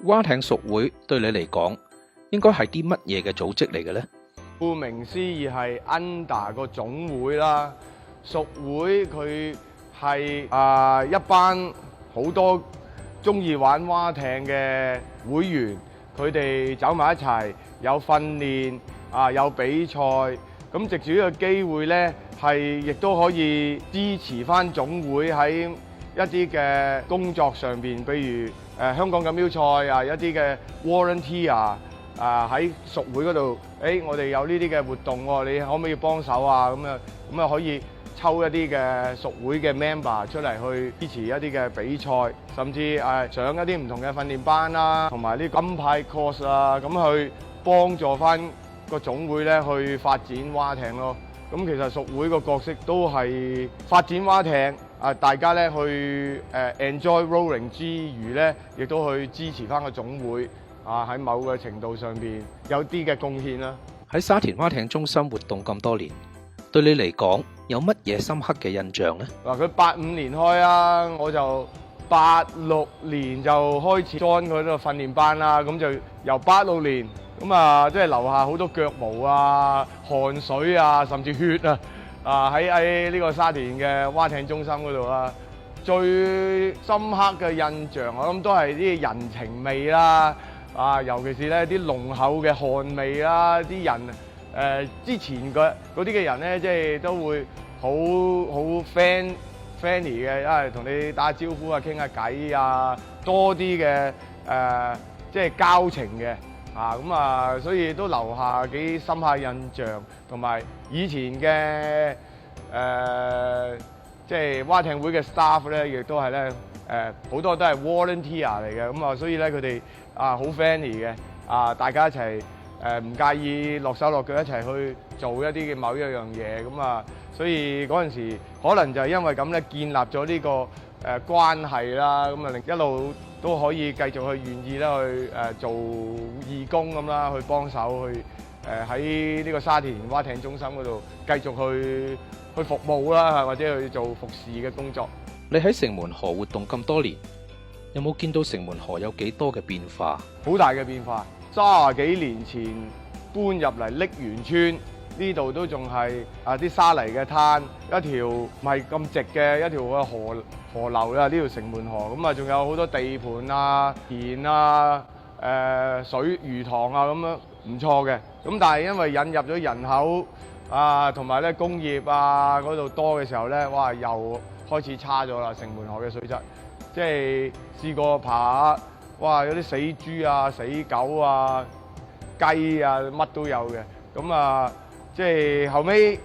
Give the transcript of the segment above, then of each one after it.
蛙艇屬會對你嚟講，應該係啲乜嘢嘅組織嚟嘅呢？顧名思義係 under 個總會啦，屬會佢係一班好多中意玩蛙艇嘅會員，佢哋走埋一齊，有訓練有比賽，咁藉住呢個機會呢，係亦都可以支持翻總會喺一啲嘅工作上邊，譬如香港錦標賽一啲嘅 volunteer。喺屬會嗰度，我哋有呢啲嘅活動喎，你可唔可以幫手啊？咁啊可以抽一啲嘅屬會嘅 member 出嚟去支持一啲嘅比賽，甚至上一啲唔同嘅訓練班啦，同埋啲金牌 course 啊，咁去幫助翻個總會咧去發展蛙艇咯。咁其實屬會個角色都係發展蛙艇，大家咧去enjoy rowing 之餘咧，亦都去支持翻個總會。喺某個程度上邊有啲嘅貢獻啦。喺沙田蛙艇中心活動咁多年，對你嚟講有乜嘢深刻嘅印象呢？嗱，佢85年開啊，我就86年就開始 join 佢呢個訓練班啦。咁就由86年咁即係留下好多腳毛汗水甚至血喺呢個沙田嘅蛙艇中心嗰度啦。最深刻嘅印象，我諗都係啲人情味啦。尤其是咧啲濃厚嘅汗味啦，啲人之前嗰啲嘅人咧，即係都會好 friendly 嘅，同你打招呼傾下偈多啲嘅即係交情嘅所以都留下幾深刻印象，同埋以前嘅即係蛙艇會嘅 staff 咧，亦都係咧好多都係 volunteer 嚟嘅，所以咧佢哋好 friendly 嘅，大家一齊唔介意落手落腳一齊去做一啲嘅某一樣嘢，所以嗰陣時可能就係因為咁咧，建立咗呢個關係啦，一路都可以繼續去願意咧去做義工咁啦，去幫手去喺呢個沙田蛙艇中心嗰度繼續去服務啦，或者去做服侍嘅工作。你喺城門河活動咁多年，有冇見到城門河有幾多嘅變化？好大嘅變化，30幾年前搬入嚟瀝源村呢度都仲係啲沙泥嘅灘，一條唔係咁直嘅一條嘅河流啦，呢條城門河仲有好多地盤田水魚塘咁樣唔錯嘅。咁但係因為引入咗人口同埋咧工業嗰度多嘅時候咧，哇又開始差咗啦，城門河嘅水質。即係試過爬哇有啲死豬死狗雞乜都有嘅。咁即係後尾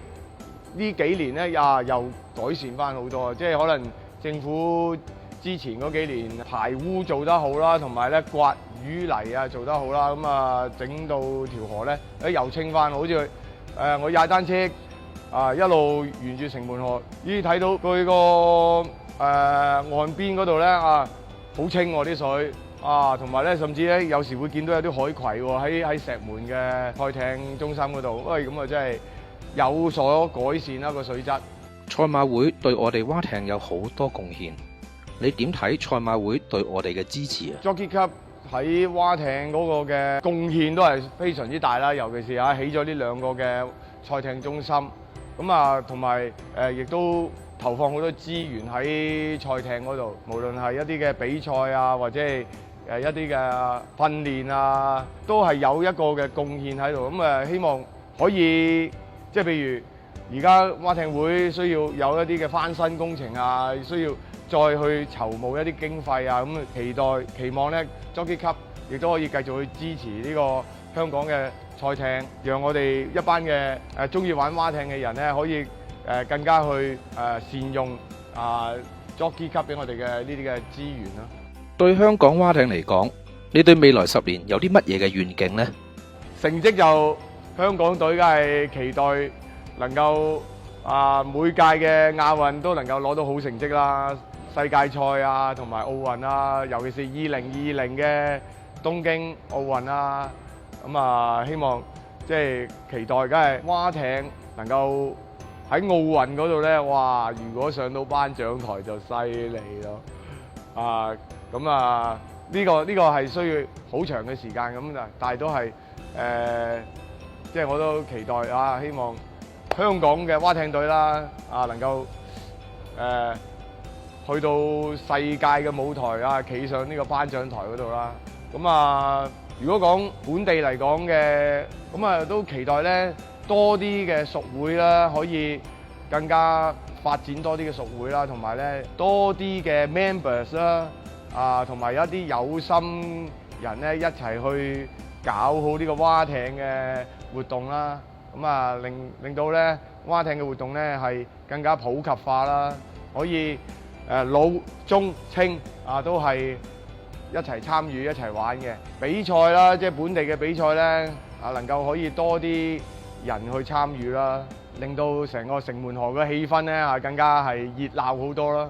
呢幾年咧又改善翻好多，即係可能政府之前嗰幾年排污做得好啦，同埋咧刮淤泥做得好啦，整到條河咧又清翻，好似我踩單車一路沿住城門河，睇到佢個岸邊嗰度咧好清啲水同埋咧甚至咧有時會見到有啲海葵喺石門嘅賽艇中心嗰度，咁真係有所改善啦個水質。賽馬會對我哋蛙艇有好多貢獻，你點睇賽馬會對我哋嘅支持Jockey Club 喺蛙艇嗰個嘅貢獻都係非常之大啦，尤其是起咗呢2個嘅賽艇中心，同埋亦都投放好多資源喺賽艇嗰度，無論係一啲嘅比賽或者係一啲嘅訓練都係有一個嘅貢獻喺度。希望可以即係譬如而家蛙艇會需要有一啲嘅翻新工程需要再去籌募一啲經費期望咧 Jockey Club 亦都可以繼續去支持呢個香港嘅賽艇，讓我哋一班嘅中意玩蛙艇嘅人咧可以更加去善用Jockey Club 俾我哋嘅呢啲嘅資源啦。對香港蛙艇嚟講，你對未來10年有啲乜嘢嘅願景呢？成績就香港隊梗係期待能夠每屆嘅亞運都能夠攞到好成績啦，世界賽同埋奧運尤其是2020嘅東京奧運希望即係期待，梗係蛙艇能夠喺奧運嗰度咧，哇！如果上到頒獎台就犀利咯，呢個係需要好長嘅時間咁，但係都係即係我都期待啊，希望香港嘅蛙艇隊啦能夠去到世界嘅舞台啊，企上呢個頒獎台嗰度啦。咁如果講本地嚟講嘅，咁都期待咧多啲嘅屬會啦，可以更加發展多啲嘅屬會啦，同埋咧多啲嘅 members 啦，同埋一啲有心人咧一齊去搞好呢個蛙艇嘅活動啦。咁令到咧蛙艇嘅活動咧係更加普及化啦，可以老中青都係一齊參與一齊玩嘅比賽啦，即係本地嘅比賽咧能夠可以多啲人去參與啦，令到成個城門河嘅氣氛咧更加係熱鬧好多啦。